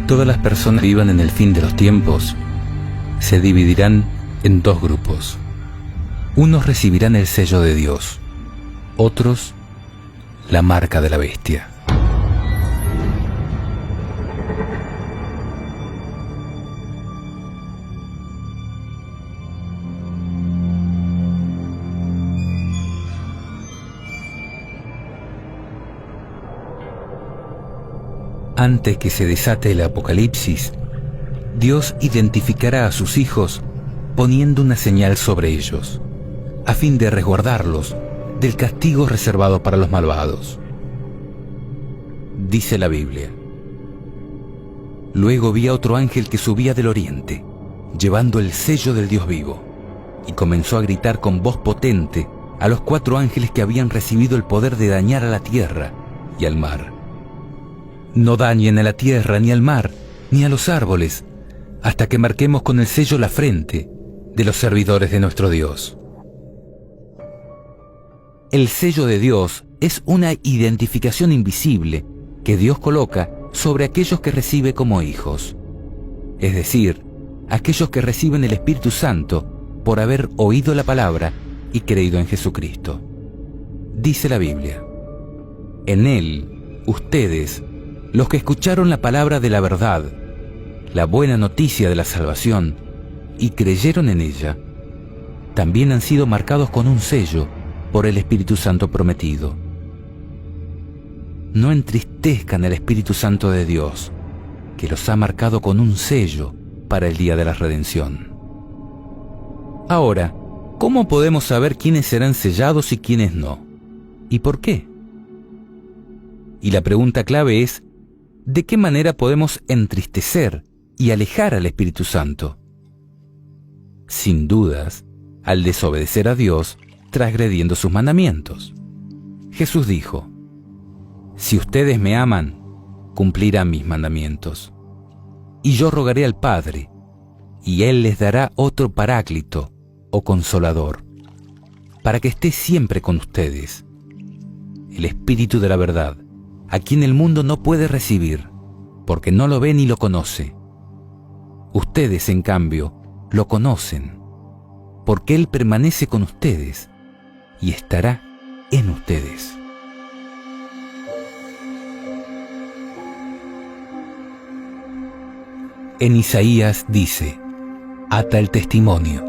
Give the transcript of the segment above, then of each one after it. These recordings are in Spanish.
Todas las personas que vivan en el fin de los tiempos se dividirán en dos grupos. Unos recibirán el sello de Dios, otros la marca de la bestia. Antes que se desate el apocalipsis, Dios identificará a sus hijos poniendo una señal sobre ellos, a fin de resguardarlos del castigo reservado para los malvados. Dice la Biblia: Luego vi a otro ángel que subía del oriente, llevando el sello del Dios vivo, y comenzó a gritar con voz potente a los 4 ángeles que habían recibido el poder de dañar a la tierra y al mar. No dañen a la tierra, ni al mar, ni a los árboles, hasta que marquemos con el sello la frente de los servidores de nuestro Dios. El sello de Dios es una identificación invisible que Dios coloca sobre aquellos que recibe como hijos, es decir, aquellos que reciben el Espíritu Santo por haber oído la palabra y creído en Jesucristo. Dice la Biblia: En Él, ustedes, los que escucharon la palabra de la verdad, la buena noticia de la salvación, y creyeron en ella, también han sido marcados con un sello por el Espíritu Santo prometido. No entristezcan al Espíritu Santo de Dios, que los ha marcado con un sello para el día de la redención. Ahora, ¿cómo podemos saber quiénes serán sellados y quiénes no? ¿Y por qué? Y la pregunta clave es: ¿de qué manera podemos entristecer y alejar al Espíritu Santo? Sin dudas, al desobedecer a Dios, transgrediendo sus mandamientos. Jesús dijo: Si ustedes me aman, cumplirán mis mandamientos. Y yo rogaré al Padre, y Él les dará otro Paráclito o Consolador, para que esté siempre con ustedes, el Espíritu de la verdad, a quien el mundo no puede recibir, porque no lo ve ni lo conoce. Ustedes, en cambio, lo conocen, porque Él permanece con ustedes y estará en ustedes. En Isaías dice: Ata el testimonio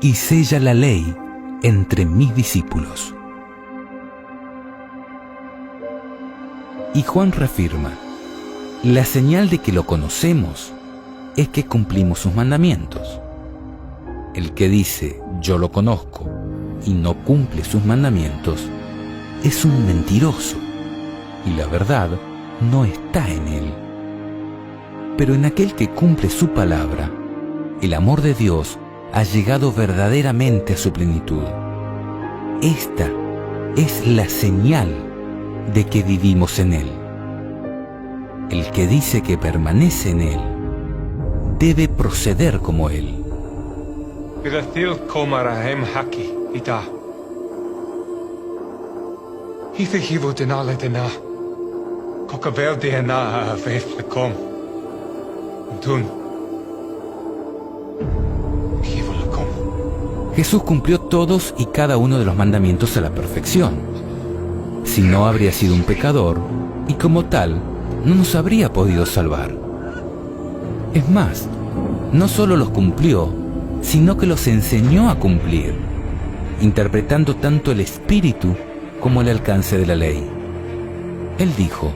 y sella la ley entre mis discípulos. Y Juan reafirma: la señal de que lo conocemos es que cumplimos sus mandamientos. El que dice yo lo conozco y no cumple sus mandamientos es un mentiroso, y la verdad no está en él. Pero en aquel que cumple su palabra, el amor de Dios ha llegado verdaderamente a su plenitud. Esta es la señal de que vivimos en Él. El que dice que permanece en Él debe proceder como Él. Jesús cumplió todos y cada uno de los mandamientos a la perfección. Si no, habría sido un pecador y como tal no nos habría podido salvar. Es más, no solo los cumplió, sino que los enseñó a cumplir, interpretando tanto el espíritu como el alcance de la ley. Él dijo: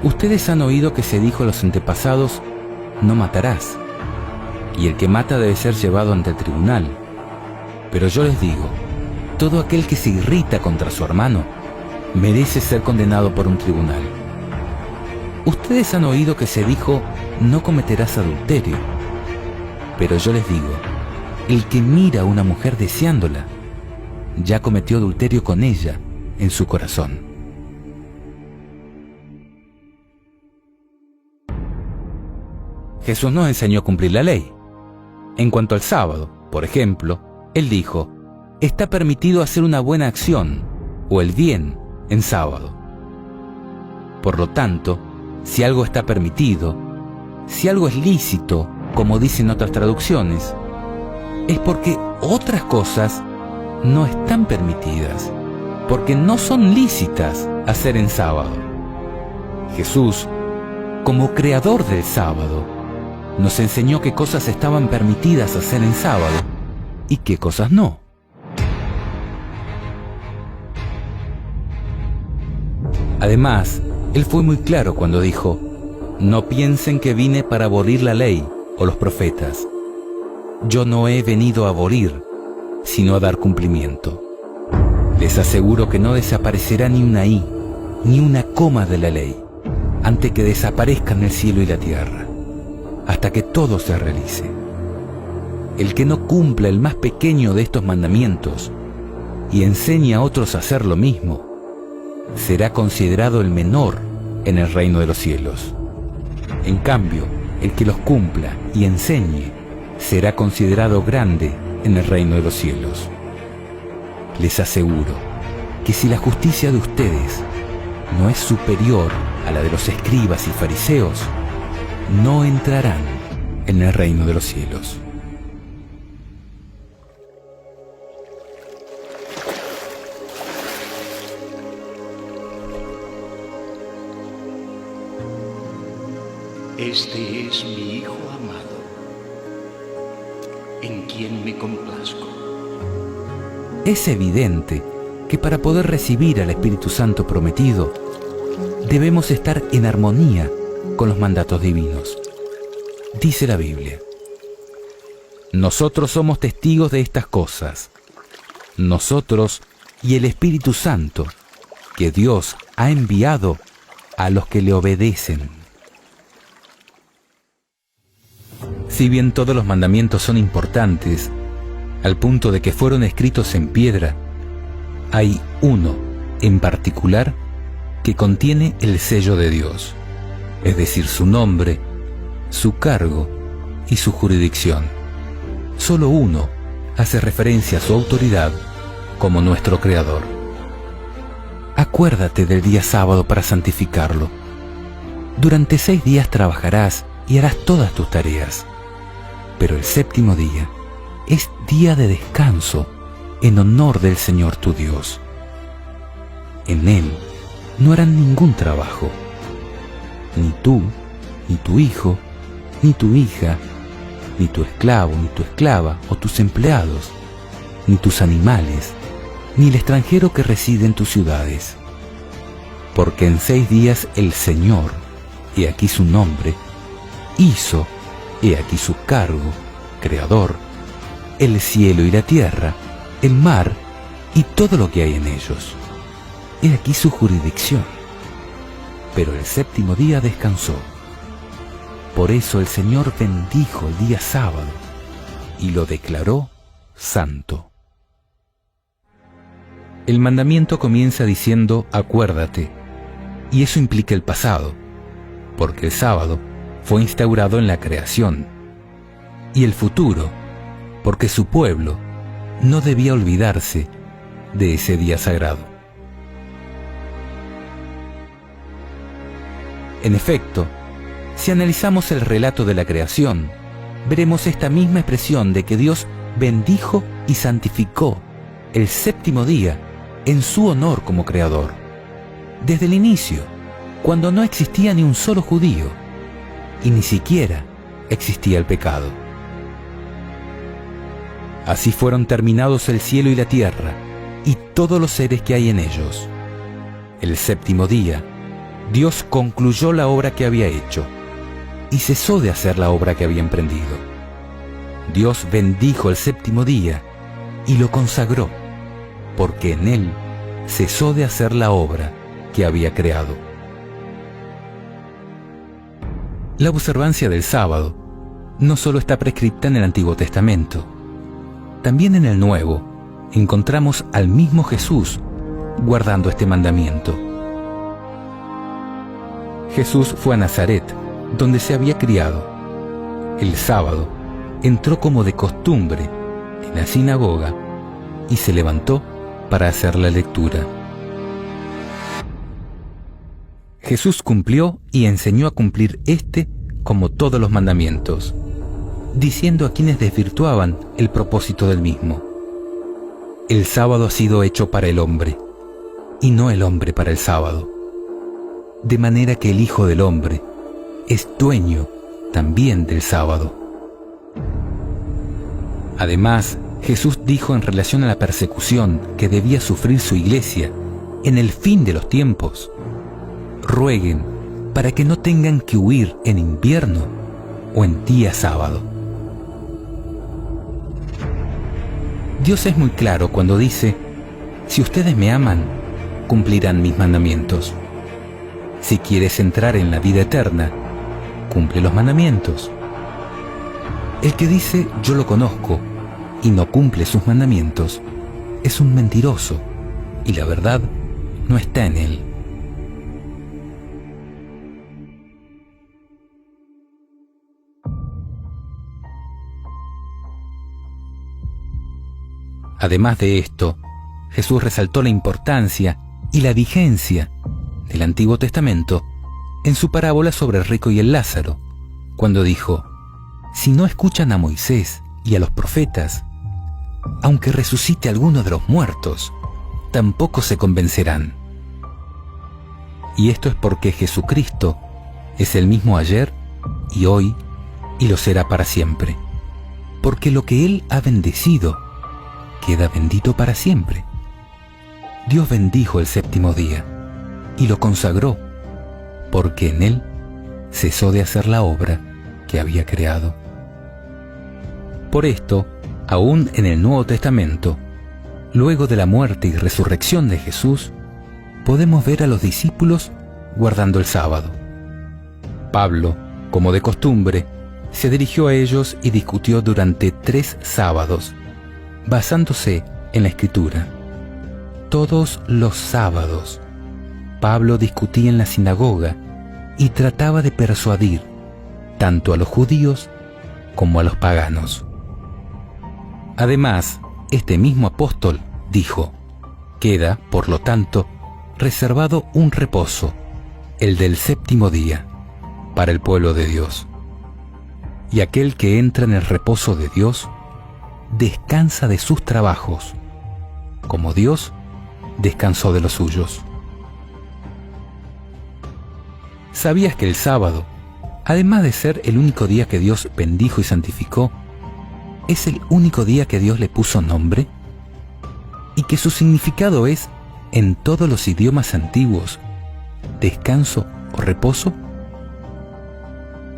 Ustedes han oído que se dijo a los antepasados: no matarás, y el que mata debe ser llevado ante el tribunal. Pero yo les digo, todo aquel que se irrita contra su hermano merece ser condenado por un tribunal. Ustedes han oído que se dijo: no cometerás adulterio. Pero yo les digo, el que mira a una mujer deseándola, ya cometió adulterio con ella en su corazón. Jesús nos enseñó a cumplir la ley. En cuanto al sábado, por ejemplo, Él dijo: está permitido hacer una buena acción o el bien en sábado. Por lo tanto, si algo está permitido, si algo es lícito, como dicen otras traducciones, es porque otras cosas no están permitidas, porque no son lícitas hacer en sábado. Jesús, como creador del sábado, nos enseñó qué cosas estaban permitidas hacer en sábado y qué cosas no. Además, Él fue muy claro cuando dijo: no piensen que vine para abolir la ley o los profetas. Yo no he venido a abolir, sino a dar cumplimiento. Les aseguro que no desaparecerá ni una i, ni una coma de la ley, antes que desaparezcan el cielo y la tierra, hasta que todo se realice. El que no cumpla el más pequeño de estos mandamientos y enseñe a otros a hacer lo mismo, será considerado el menor en el reino de los cielos. En cambio, el que los cumpla y enseñe será considerado grande en el reino de los cielos. Les aseguro que si la justicia de ustedes no es superior a la de los escribas y fariseos, no entrarán en el reino de los cielos. Este es mi Hijo amado, en quien me complazco. Es evidente que para poder recibir al Espíritu Santo prometido, debemos estar en armonía con los mandatos divinos. Dice la Biblia: nosotros somos testigos de estas cosas, nosotros y el Espíritu Santo, que Dios ha enviado a los que le obedecen. Si bien todos los mandamientos son importantes, al punto de que fueron escritos en piedra, hay uno en particular que contiene el sello de Dios, es decir, su nombre, su cargo y su jurisdicción. Solo uno hace referencia a su autoridad como nuestro Creador. Acuérdate del día sábado para santificarlo. Durante 6 días trabajarás y harás todas tus tareas, pero el séptimo día es día de descanso en honor del Señor tu Dios. En él no harán ningún trabajo, ni tú, ni tu hijo, ni tu hija, ni tu esclavo, ni tu esclava o tus empleados, ni tus animales, ni el extranjero que reside en tus ciudades. Porque en 6 días el Señor, he aquí su nombre, hizo, he aquí su cargo, Creador, el cielo y la tierra, el mar y todo lo que hay en ellos. He aquí su jurisdicción. Pero el séptimo día descansó. Por eso el Señor bendijo el día sábado y lo declaró santo. El mandamiento comienza diciendo acuérdate, y eso implica el pasado, porque el sábado fue instaurado en la creación, y el futuro, porque su pueblo no debía olvidarse de ese día sagrado. En efecto, si analizamos el relato de la creación, veremos esta misma expresión de que Dios bendijo y santificó el séptimo día en su honor como Creador. Desde el inicio, cuando no existía ni un solo judío, y ni siquiera existía el pecado. Así fueron terminados el cielo y la tierra, y todos los seres que hay en ellos. El séptimo día, Dios concluyó la obra que había hecho, y cesó de hacer la obra que había emprendido. Dios bendijo el séptimo día, y lo consagró, porque en él cesó de hacer la obra que había creado. La observancia del sábado no solo está prescripta en el Antiguo Testamento, también en el Nuevo encontramos al mismo Jesús guardando este mandamiento. Jesús fue a Nazaret, donde se había criado. El sábado entró como de costumbre en la sinagoga y se levantó para hacer la lectura. Jesús cumplió y enseñó a cumplir como todos los mandamientos, diciendo a quienes desvirtuaban el propósito del mismo: el sábado ha sido hecho para el hombre, y no el hombre para el sábado. De manera que el Hijo del Hombre es dueño también del sábado. Además, Jesús dijo en relación a la persecución que debía sufrir su iglesia en el fin de los tiempos: rueguen para que no tengan que huir en invierno o en día sábado. Dios es muy claro cuando dice: si ustedes me aman, cumplirán mis mandamientos. Si quieres entrar en la vida eterna, cumple los mandamientos. El que dice yo lo conozco y no cumple sus mandamientos es un mentiroso, y la verdad no está en él. Además de esto, Jesús resaltó la importancia y la vigencia del Antiguo Testamento en su parábola sobre el rico y el Lázaro, cuando dijo: si no escuchan a Moisés y a los profetas, aunque resucite alguno de los muertos, tampoco se convencerán. Y esto es porque Jesucristo es el mismo ayer y hoy y lo será para siempre, porque lo que Él ha bendecido queda bendito para siempre. Dios bendijo el séptimo día y lo consagró, porque en él cesó de hacer la obra que había creado. Por esto, aún en el Nuevo Testamento, luego de la muerte y resurrección de Jesús, podemos ver a los discípulos guardando el sábado. Pablo, como de costumbre, se dirigió a ellos y discutió durante 3 sábados, basándose en la Escritura. Todos los sábados, Pablo discutía en la sinagoga y trataba de persuadir tanto a los judíos como a los paganos. Además, este mismo apóstol dijo: queda, por lo tanto, reservado un reposo, el del séptimo día, para el pueblo de Dios. Y aquel que entra en el reposo de Dios descansa de sus trabajos, como Dios descansó de los suyos. ¿Sabías que el sábado, además de ser el único día que Dios bendijo y santificó, es el único día que Dios le puso nombre? Y que su significado es, en todos los idiomas antiguos, descanso o reposo.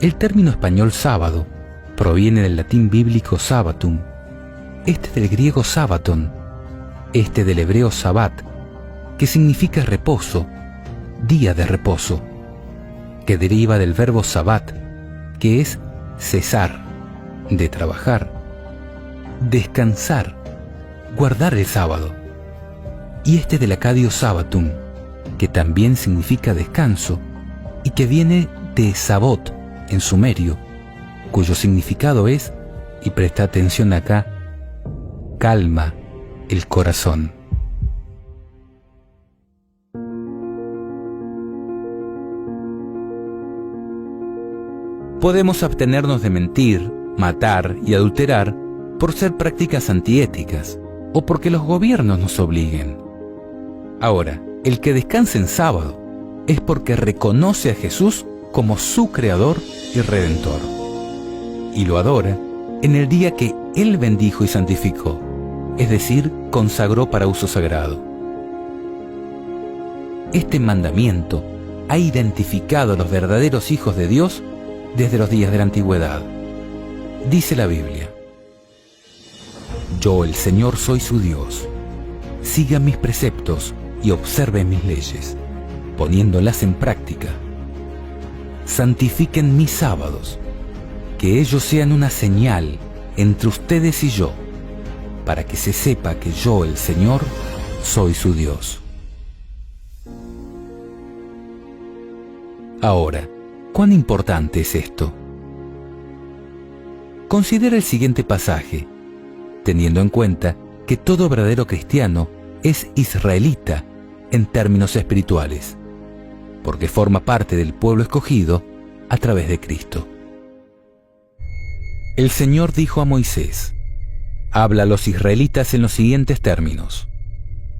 El término español sábado proviene del latín bíblico sabbatum, este del griego sabbaton, este del hebreo sabbat, que significa reposo, día de reposo, que deriva del verbo sabbat, que es cesar, de trabajar, descansar, guardar el sábado, y este del acadio sabbatum, que también significa descanso y que viene de sabot en sumerio, cuyo significado es, y presta atención acá, calma el corazón. Podemos abstenernos de mentir, matar y adulterar por ser prácticas antiéticas o porque los gobiernos nos obliguen. Ahora, el que descansa en sábado es porque reconoce a Jesús como su Creador y Redentor, y lo adora en el día que Él bendijo y santificó, es decir, consagró para uso sagrado. Este mandamiento ha identificado a los verdaderos hijos de Dios desde los días de la antigüedad. Dice la Biblia: yo, el Señor, soy su Dios. Sigan mis preceptos y observen mis leyes, poniéndolas en práctica. Santifiquen mis sábados, que ellos sean una señal entre ustedes y yo, para que se sepa que yo, el Señor, soy su Dios. Ahora, ¿cuán importante es esto? Considera el siguiente pasaje, teniendo en cuenta que todo verdadero cristiano es israelita en términos espirituales, porque forma parte del pueblo escogido a través de Cristo. El Señor dijo a Moisés: habla a los israelitas en los siguientes términos: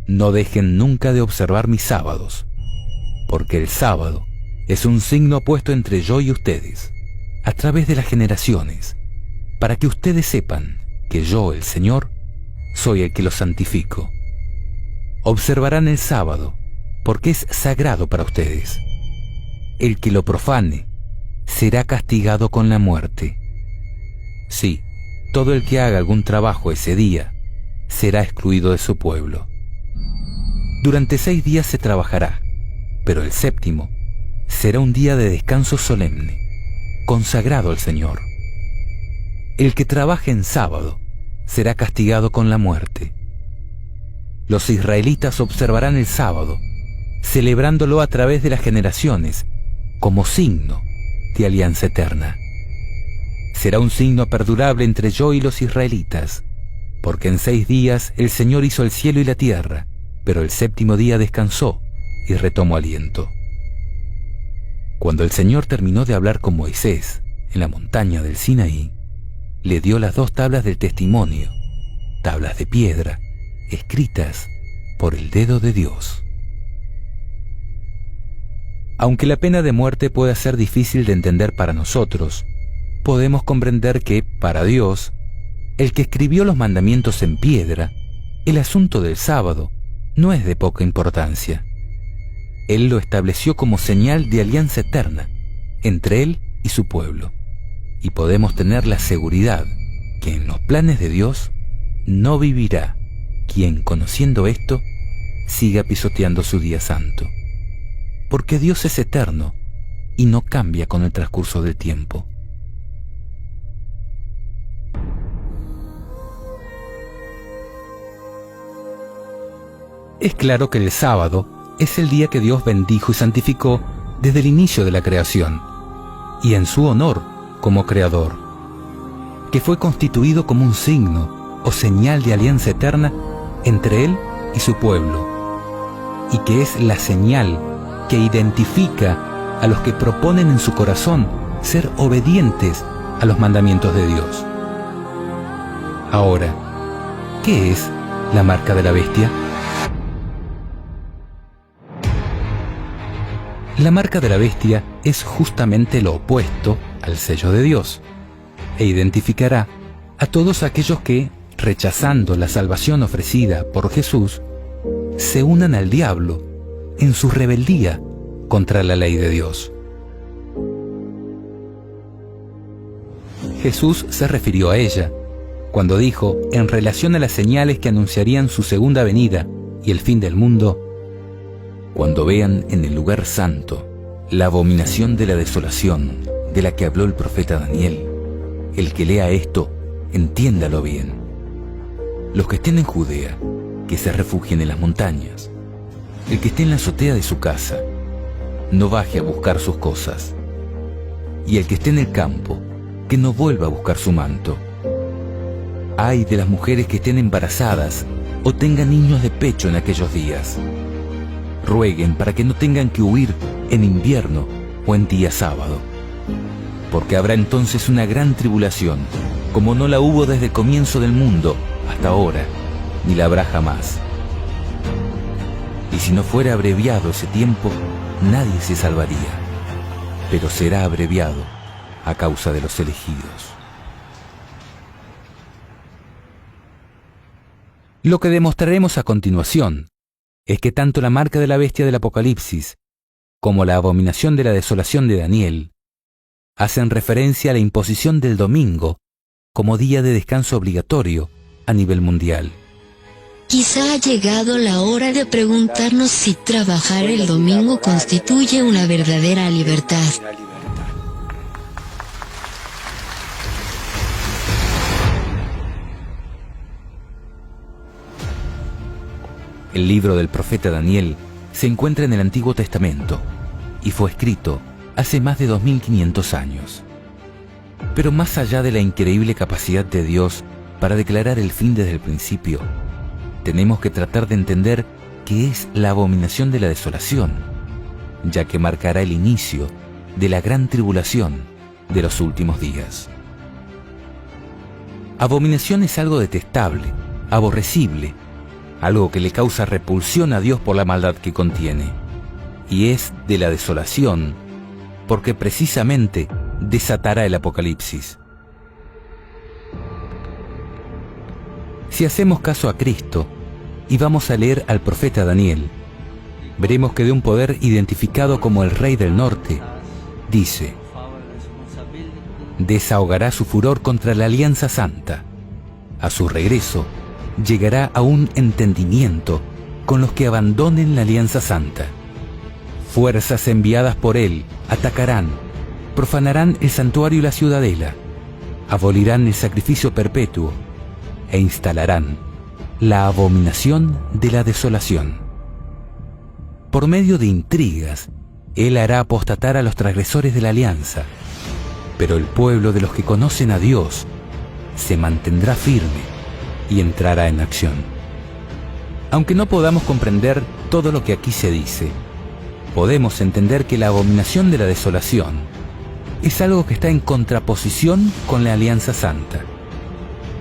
no dejen nunca de observar mis sábados, porque el sábado es un signo puesto entre yo y ustedes, a través de las generaciones, para que ustedes sepan que yo, el Señor, soy el que los santifico. Observarán el sábado, porque es sagrado para ustedes. El que lo profane será castigado con la muerte. Sí, todo el que haga algún trabajo ese día será excluido de su pueblo. Durante 6 días se trabajará, pero el séptimo será un día de descanso solemne, consagrado al Señor. El que trabaje en sábado será castigado con la muerte. Los israelitas observarán el sábado, celebrándolo a través de las generaciones, como signo de alianza eterna. Será un signo perdurable entre yo y los israelitas, porque en 6 días el Señor hizo el cielo y la tierra, pero el séptimo día descansó y retomó aliento. Cuando el Señor terminó de hablar con Moisés en la montaña del Sinaí, le dio las 2 tablas del testimonio, tablas de piedra, escritas por el dedo de Dios. Aunque la pena de muerte pueda ser difícil de entender para nosotros, podemos comprender que, para Dios, el que escribió los mandamientos en piedra, el asunto del sábado no es de poca importancia. Él lo estableció como señal de alianza eterna entre Él y su pueblo, y podemos tener la seguridad que en los planes de Dios no vivirá quien, conociendo esto, siga pisoteando su día santo, porque Dios es eterno y no cambia con el transcurso del tiempo. Es claro que el sábado es el día que Dios bendijo y santificó desde el inicio de la creación, y en su honor como creador, que fue constituido como un signo o señal de alianza eterna entre Él y su pueblo, y que es la señal que identifica a los que proponen en su corazón ser obedientes a los mandamientos de Dios. Ahora, ¿qué es la marca de la bestia? La marca de la bestia es justamente lo opuesto al sello de Dios, e identificará a todos aquellos que, rechazando la salvación ofrecida por Jesús, se unan al diablo en su rebeldía contra la ley de Dios. Jesús se refirió a ella cuando dijo, en relación a las señales que anunciarían su segunda venida y el fin del mundo: cuando vean en el lugar santo la abominación de la desolación de la que habló el profeta Daniel, el que lea esto, entiéndalo bien. Los que estén en Judea, que se refugien en las montañas. El que esté en la azotea de su casa, no baje a buscar sus cosas. Y el que esté en el campo, que no vuelva a buscar su manto. Ay de las mujeres que estén embarazadas o tengan niños de pecho en aquellos días. Rueguen para que no tengan que huir en invierno o en día sábado, porque habrá entonces una gran tribulación, como no la hubo desde el comienzo del mundo hasta ahora, ni la habrá jamás. Y si no fuera abreviado ese tiempo, nadie se salvaría, pero será abreviado a causa de los elegidos. Lo que demostraremos a continuación es que tanto la marca de la bestia del Apocalipsis como la abominación de la desolación de Daniel hacen referencia a la imposición del domingo como día de descanso obligatorio a nivel mundial. Quizá ha llegado la hora de preguntarnos si trabajar el domingo constituye una verdadera libertad. El libro del profeta Daniel se encuentra en el Antiguo Testamento y fue escrito hace más de 2500 años. Pero más allá de la increíble capacidad de Dios para declarar el fin desde el principio, tenemos que tratar de entender qué es la abominación de la desolación ya que marcará el inicio de la gran tribulación de los últimos días. Abominación es algo detestable, aborrecible, algo que le causa repulsión a Dios por la maldad que contiene, y es de la desolación, porque precisamente desatará el Apocalipsis. Si hacemos caso a Cristo y vamos a leer al profeta Daniel, veremos que de un poder identificado como el Rey del Norte, dice: desahogará su furor contra la Alianza Santa. A su regreso, llegará a un entendimiento con los que abandonen la Alianza Santa. Fuerzas enviadas por él atacarán, profanarán el santuario y la ciudadela, abolirán el sacrificio perpetuo e instalarán la abominación de la desolación. Por medio de intrigas, él hará apostatar a los transgresores de la alianza, pero el pueblo de los que conocen a Dios se mantendrá firme y entrará en acción. Aunque no podamos comprender todo lo que aquí se dice, podemos entender que la abominación de la desolación es algo que está en contraposición con la Alianza Santa.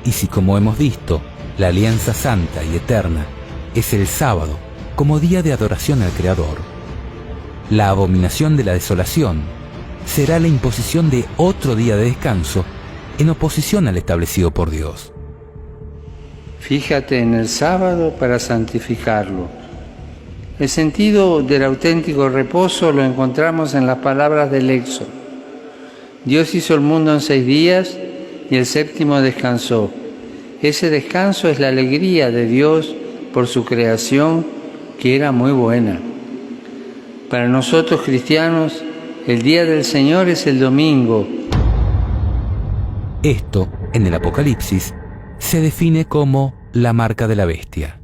Y si, como hemos visto, la Alianza Santa y Eterna es el sábado como día de adoración al Creador, la abominación de la desolación será la imposición de otro día de descanso en oposición al establecido por Dios. Fíjate en el sábado para santificarlo. El sentido del auténtico reposo lo encontramos en las palabras del Éxodo. Dios hizo el mundo en 6 días y el séptimo descansó. Ese descanso es la alegría de Dios por su creación, que era muy buena. Para nosotros cristianos, el día del Señor es el domingo. Esto, en el Apocalipsis, se define como la marca de la bestia.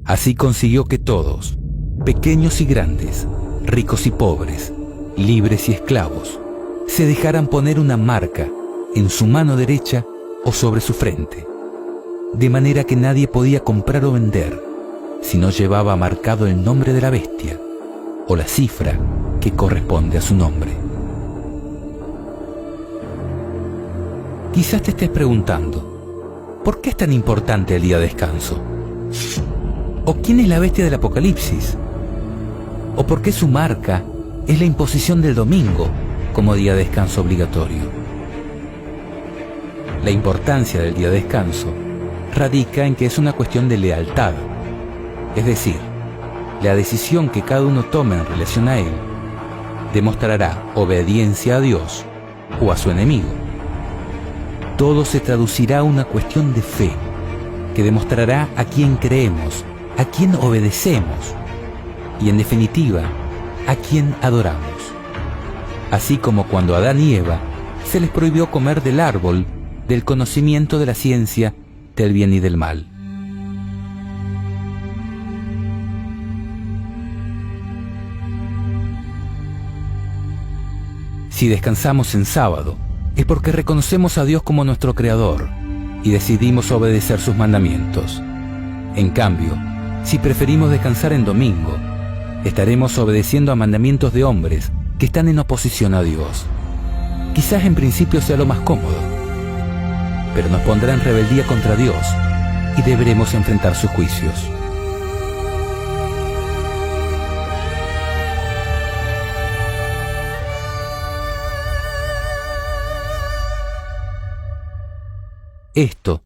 Así consiguió que todos, pequeños y grandes, ricos y pobres, libres y esclavos, se dejaran poner una marca en su mano derecha o sobre su frente, de manera que nadie podía comprar o vender si no llevaba marcado el nombre de la bestia o la cifra que corresponde a su nombre. Quizás te estés preguntando, ¿por qué es tan importante el día de descanso? ¿O quién es la bestia del Apocalipsis? ¿O por qué su marca es la imposición del domingo como día de descanso obligatorio? La importancia del día de descanso radica en que es una cuestión de lealtad, es decir, la decisión que cada uno tome en relación a él demostrará obediencia a Dios o a su enemigo. Todo se traducirá a una cuestión de fe, que demostrará a quién creemos, a quién obedecemos y, en definitiva, a quién adoramos. Así como cuando a Adán y Eva se les prohibió comer del árbol del conocimiento de la ciencia del bien y del mal. Si descansamos en sábado, es porque reconocemos a Dios como nuestro Creador y decidimos obedecer sus mandamientos. En cambio, si preferimos descansar en domingo, estaremos obedeciendo a mandamientos de hombres que están en oposición a Dios. Quizás en principio sea lo más cómodo, pero nos pondrá en rebeldía contra Dios y deberemos enfrentar sus juicios. Esto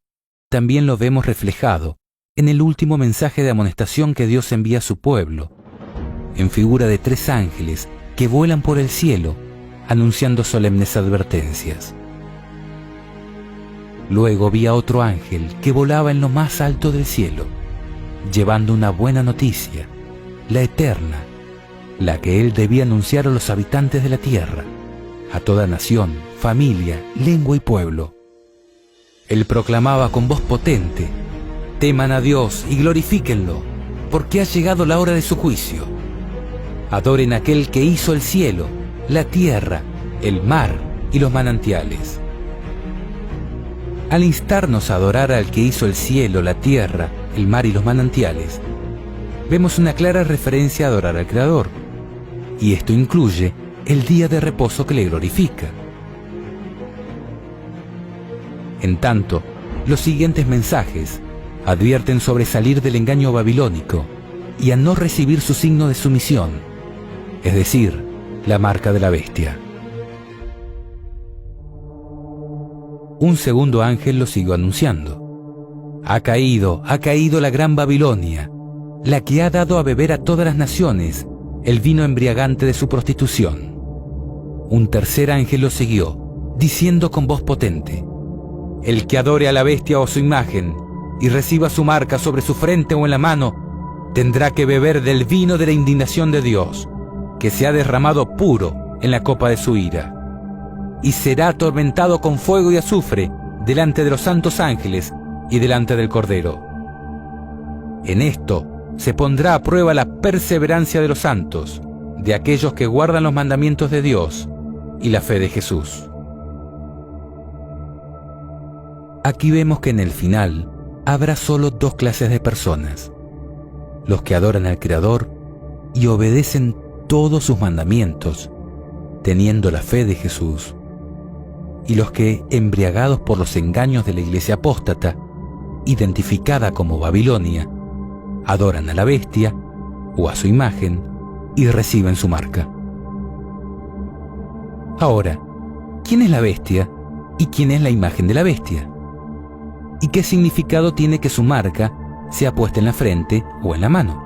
también lo vemos reflejado en el último mensaje de amonestación que Dios envía a su pueblo, en figura de 3 ángeles que vuelan por el cielo, anunciando solemnes advertencias. Luego vi a otro ángel que volaba en lo más alto del cielo, llevando una buena noticia, la eterna, la que él debía anunciar a los habitantes de la tierra, a toda nación, familia, lengua y pueblo. Él proclamaba con voz potente: teman a Dios y glorifíquenlo, porque ha llegado la hora de su juicio. Adoren a aquel que hizo el cielo, la tierra, el mar y los manantiales. Al instarnos a adorar al que hizo el cielo, la tierra, el mar y los manantiales, vemos una clara referencia a adorar al Creador. y esto incluye el día de reposo que le glorifica. En tanto, los siguientes mensajes advierten sobre salir del engaño babilónico y a no recibir su signo de sumisión, es decir, la marca de la bestia. Un segundo ángel lo siguió anunciando. Ha caído la gran Babilonia, la que ha dado a beber a todas las naciones el vino embriagante de su prostitución. Un tercer ángel lo siguió, diciendo con voz potente: el que adore a la bestia o a su imagen y reciba su marca sobre su frente o en la mano, tendrá que beber del vino de la indignación de Dios, que se ha derramado puro en la copa de su ira, y será atormentado con fuego y azufre delante de los santos ángeles y delante del Cordero. En esto se pondrá a prueba la perseverancia de los santos, de aquellos que guardan los mandamientos de Dios y la fe de Jesús. Aquí vemos que en el final habrá solo dos clases de personas: los que adoran al Creador y obedecen todos sus mandamientos, teniendo la fe de Jesús, y los que, embriagados por los engaños de la iglesia apóstata, identificada como Babilonia, adoran a la bestia o a su imagen y reciben su marca. Ahora, ¿quién es la bestia y quién es la imagen de la bestia? ¿Y qué significado tiene que su marca sea puesta en la frente o en la mano?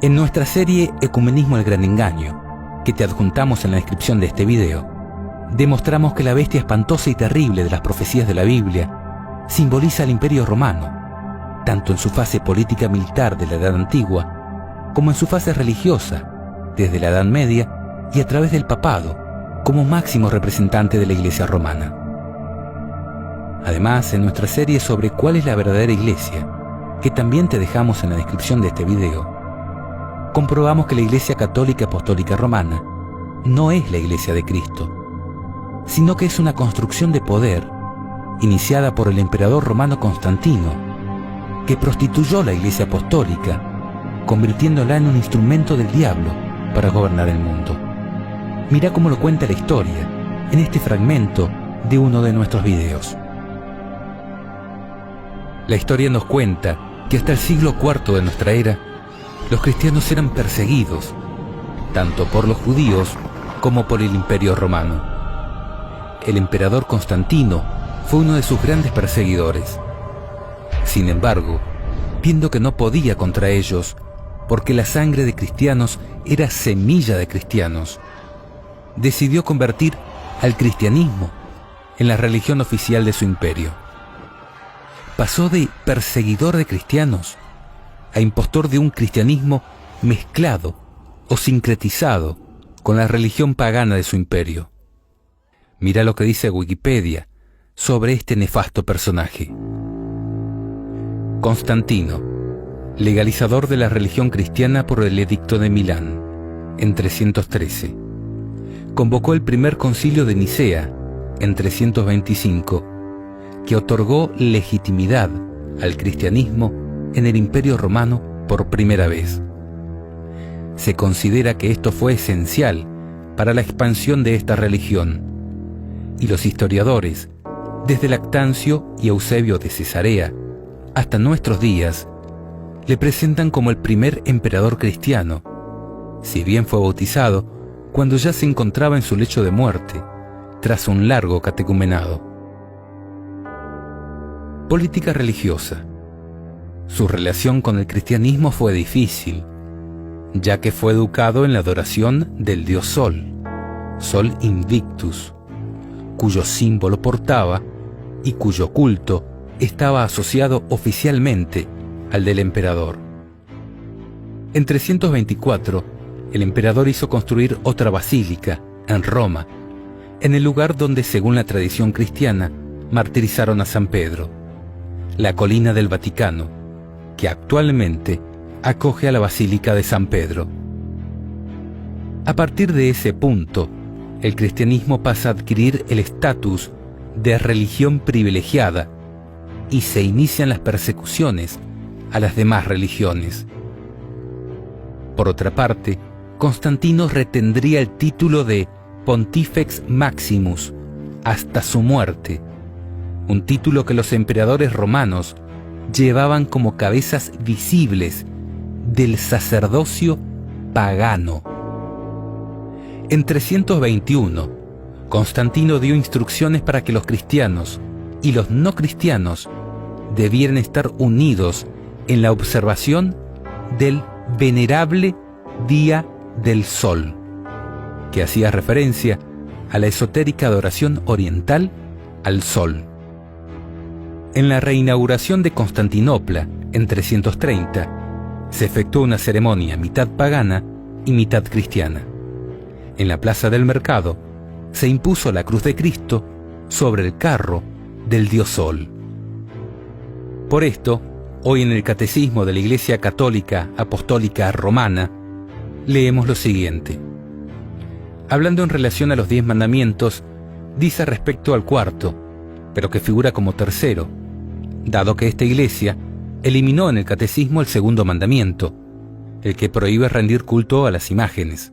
En nuestra serie Ecumenismo el Gran Engaño, que te adjuntamos en la descripción de este video, demostramos que la bestia espantosa y terrible de las profecías de la Biblia simboliza al Imperio Romano, tanto en su fase política militar de la Edad Antigua, como en su fase religiosa, desde la Edad Media y a través del papado, como máximo representante de la Iglesia romana. Además, en nuestra serie sobre cuál es la verdadera Iglesia, que también te dejamos en la descripción de este video, comprobamos que la Iglesia Católica Apostólica Romana no es la Iglesia de Cristo, sino que es una construcción de poder iniciada por el emperador romano Constantino, que prostituyó la Iglesia Apostólica, convirtiéndola en un instrumento del diablo para gobernar el mundo. Mira cómo lo cuenta la historia en este fragmento de uno de nuestros videos. La historia nos cuenta que hasta el siglo IV de nuestra era, los cristianos eran perseguidos, tanto por los judíos como por el Imperio Romano. El emperador Constantino fue uno de sus grandes perseguidores. Sin embargo, viendo que no podía contra ellos, porque la sangre de cristianos era semilla de cristianos, decidió convertir al cristianismo en la religión oficial de su imperio. Pasó de perseguidor de cristianos a impostor de un cristianismo mezclado o sincretizado con la religión pagana de su imperio. Mira lo que dice Wikipedia sobre este nefasto personaje. Constantino, legalizador de la religión cristiana por el Edicto de Milán, en 313. Convocó el primer concilio de Nicea, en 325, que otorgó legitimidad al cristianismo en el Imperio Romano por primera vez. Se considera que esto fue esencial para la expansión de esta religión, y los historiadores, desde Lactancio y Eusebio de Cesarea hasta nuestros días, le presentan como el primer emperador cristiano, si bien fue bautizado cuando ya se encontraba en su lecho de muerte, tras un largo catecumenado. Política religiosa. Su relación con el cristianismo fue difícil, ya que fue educado en la adoración del dios Sol, Sol Invictus, cuyo símbolo portaba y cuyo culto estaba asociado oficialmente al del emperador. En 324, el emperador hizo construir otra basílica, en Roma, en el lugar donde, según la tradición cristiana, martirizaron a San Pedro, la colina del Vaticano, que actualmente acoge a la Basílica de San Pedro. A partir de ese punto, el cristianismo pasa a adquirir el estatus de religión privilegiada y se inician las persecuciones a las demás religiones. Por otra parte, Constantino retendría el título de Pontifex Maximus hasta su muerte, un título que los emperadores romanos llevaban como cabezas visibles del sacerdocio pagano. En 321, Constantino dio instrucciones para que los cristianos y los no cristianos debieran estar unidos en la observación del venerable Día del Sol, que hacía referencia a la esotérica adoración oriental al Sol. En la reinauguración de Constantinopla, en 330, se efectuó una ceremonia mitad pagana y mitad cristiana. En la plaza del mercado se impuso la cruz de Cristo sobre el carro del dios Sol. Por esto, hoy en el Catecismo de la Iglesia Católica Apostólica Romana, leemos lo siguiente. Hablando en relación a los 10 mandamientos, dice respecto al cuarto, pero que figura como tercero, dado que esta Iglesia eliminó en el Catecismo el segundo mandamiento, el que prohíbe rendir culto a las imágenes.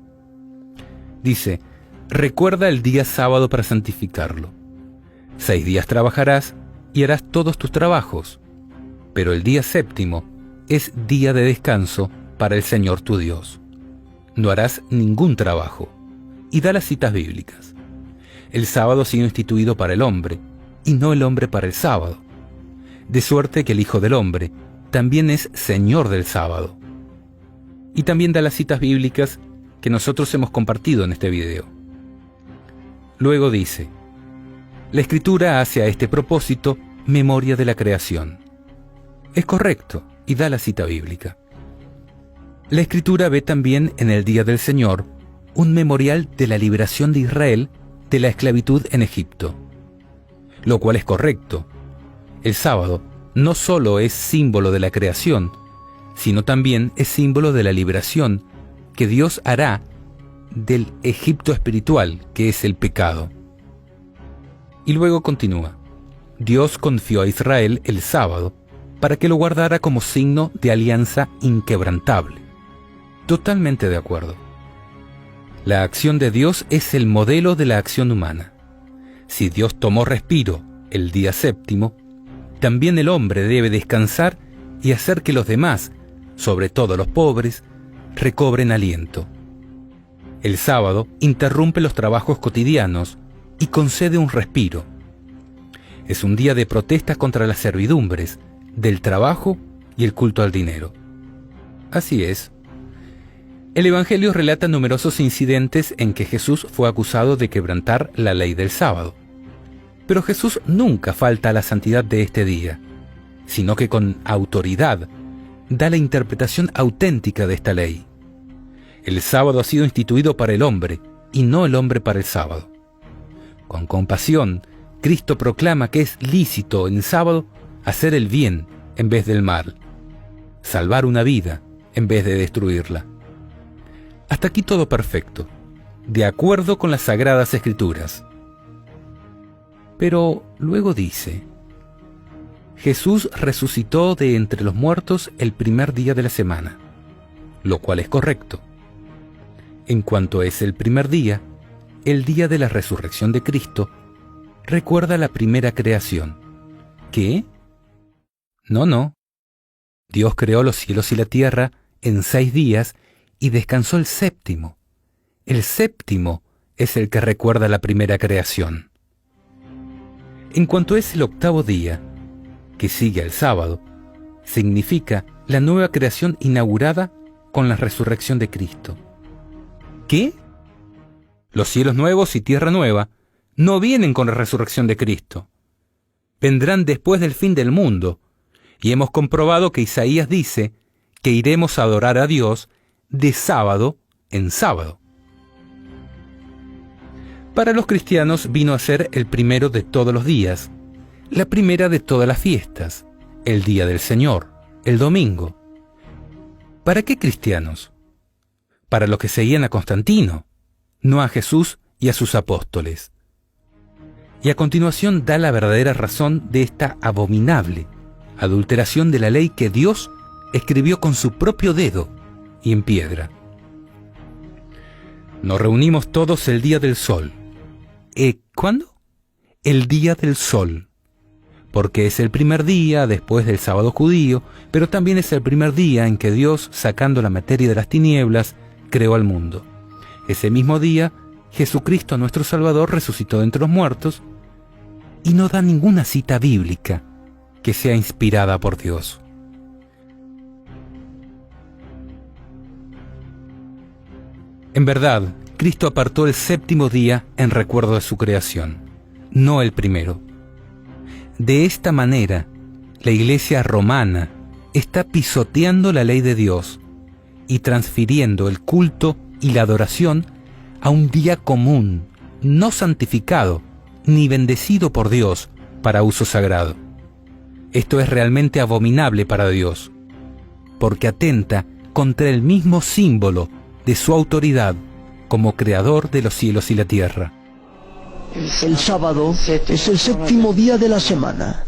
Dice, recuerda el día sábado para santificarlo. 6 días trabajarás y harás todos tus trabajos, pero el día séptimo es día de descanso para el Señor tu Dios. No harás ningún trabajo. Y da las citas bíblicas. El sábado ha sido instituido para el hombre, y no el hombre para el sábado. De suerte que el Hijo del Hombre también es Señor del sábado. Y también da las citas bíblicas que nosotros hemos compartido en este video. Luego dice, la Escritura hace a este propósito memoria de la creación. Es correcto, y da la cita bíblica. La Escritura ve también en el Día del Señor un memorial de la liberación de Israel de la esclavitud en Egipto, lo cual es correcto. El sábado no solo es símbolo de la creación, sino también es símbolo de la liberación que Dios hará del Egipto espiritual, que es el pecado. Y luego continúa, Dios confió a Israel el sábado para que lo guardara como signo de alianza inquebrantable. Totalmente de acuerdo. La acción de Dios es el modelo de la acción humana. Si Dios tomó respiro el día séptimo, también el hombre debe descansar y hacer que los demás, sobre todo los pobres, recobren aliento. El sábado interrumpe los trabajos cotidianos y concede un respiro. Es un día de protesta contra las servidumbres, del trabajo y el culto al dinero. Así es. El Evangelio relata numerosos incidentes en que Jesús fue acusado de quebrantar la ley del sábado. Pero Jesús nunca falta a la santidad de este día, sino que con autoridad da la interpretación auténtica de esta ley. El sábado ha sido instituido para el hombre, y no el hombre para el sábado. Con compasión, Cristo proclama que es lícito en sábado hacer el bien en vez del mal, salvar una vida en vez de destruirla. Hasta aquí todo perfecto, de acuerdo con las Sagradas Escrituras. Pero luego dice, Jesús resucitó de entre los muertos el primer día de la semana, lo cual es correcto. En cuanto es el primer día, el día de la resurrección de Cristo, recuerda la primera creación. ¿Qué? No. Dios creó los cielos y la tierra en 6 días y descansó el séptimo. El séptimo es el que recuerda la primera creación. En cuanto es el octavo día, que sigue al sábado, significa la nueva creación inaugurada con la resurrección de Cristo. ¿Qué? Los cielos nuevos y tierra nueva no vienen con la resurrección de Cristo. Vendrán después del fin del mundo, y hemos comprobado que Isaías dice que iremos a adorar a Dios de sábado en sábado. Para los cristianos vino a ser el primero de todos los días, la primera de todas las fiestas, el día del Señor, el domingo. ¿Para qué cristianos? Para los que seguían a Constantino, no a Jesús y a sus apóstoles. Y a continuación da la verdadera razón de esta abominable adulteración de la ley que Dios escribió con su propio dedo y en piedra. Nos reunimos todos el día del sol. ¿Cuándo? El día del sol. Porque es el primer día después del sábado judío, pero también es el primer día en que Dios, sacando la materia de las tinieblas, creó al mundo. Ese mismo día, Jesucristo, nuestro Salvador, resucitó de entre los muertos, y no da ninguna cita bíblica que sea inspirada por Dios. En verdad, Cristo apartó el séptimo día en recuerdo de su creación, no el primero. De esta manera, la Iglesia romana está pisoteando la ley de Dios y transfiriendo el culto y la adoración a un día común, no santificado ni bendecido por Dios para uso sagrado. Esto es realmente abominable para Dios, porque atenta contra el mismo símbolo de su autoridad como creador de los cielos y la tierra. El sábado es el séptimo día de la semana.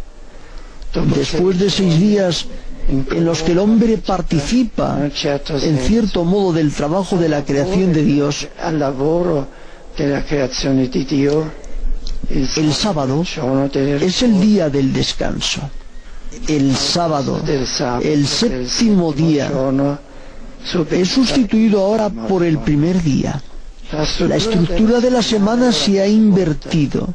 Después de 6 días en los que el hombre participa, en cierto modo, del trabajo de la creación de Dios, el sábado es el día del descanso. El sábado, el séptimo día, es sustituido ahora por el primer día. La estructura de la semana se ha invertido.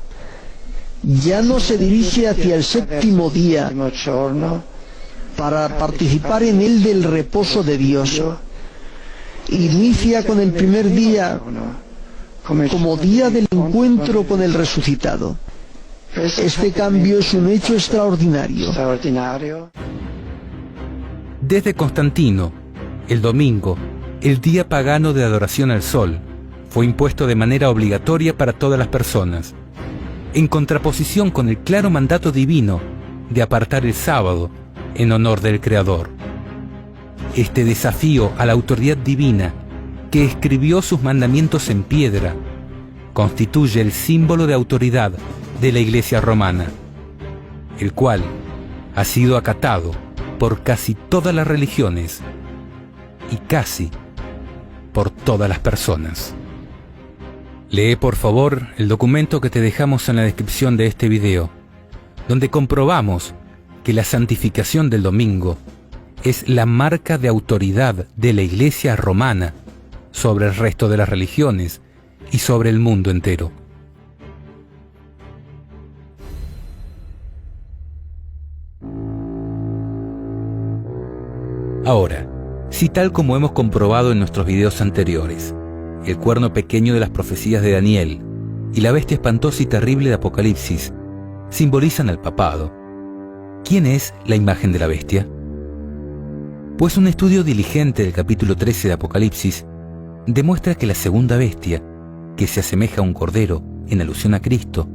Ya no se dirige hacia el séptimo día para participar en él del reposo de Dios. Inicia con el primer día como día del encuentro con el resucitado. Este cambio es un hecho extraordinario. Desde Constantino, el domingo, el día pagano de adoración al sol, fue impuesto de manera obligatoria para todas las personas, en contraposición con el claro mandato divino de apartar el sábado en honor del Creador. Este desafío a la autoridad divina, que escribió sus mandamientos en piedra, constituye el símbolo de autoridad de la Iglesia romana, el cual ha sido acatado por casi todas las religiones y casi por todas las personas. Lee por favor el documento que te dejamos en la descripción de este video, donde comprobamos que la santificación del domingo es la marca de autoridad de la Iglesia romana sobre el resto de las religiones y sobre el mundo entero. Ahora, si tal como hemos comprobado en nuestros videos anteriores, el cuerno pequeño de las profecías de Daniel y la bestia espantosa y terrible de Apocalipsis simbolizan al papado, ¿quién es la imagen de la bestia? Pues un estudio diligente del capítulo 13 de Apocalipsis demuestra que la segunda bestia, que se asemeja a un cordero en alusión a Cristo,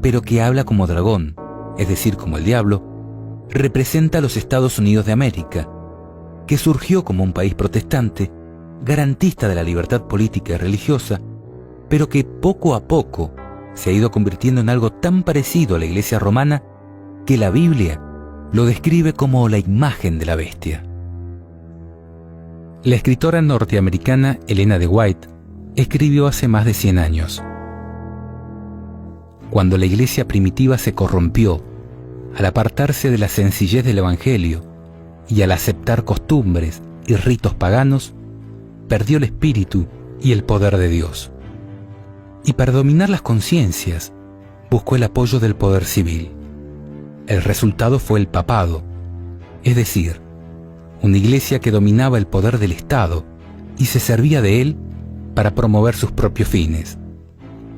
pero que habla como dragón, es decir, como el diablo, representa a los Estados Unidos de América, que surgió como un país protestante, garantista de la libertad política y religiosa, pero que poco a poco se ha ido convirtiendo en algo tan parecido a la Iglesia romana que la Biblia lo describe como la imagen de la bestia. La escritora norteamericana Elena de White escribió hace más de 100 años: cuando la Iglesia primitiva se corrompió al apartarse de la sencillez del Evangelio y al aceptar costumbres y ritos paganos, perdió el espíritu y el poder de Dios. Y para dominar las conciencias, buscó el apoyo del poder civil. El resultado fue el papado, es decir, una iglesia que dominaba el poder del Estado y se servía de él para promover sus propios fines,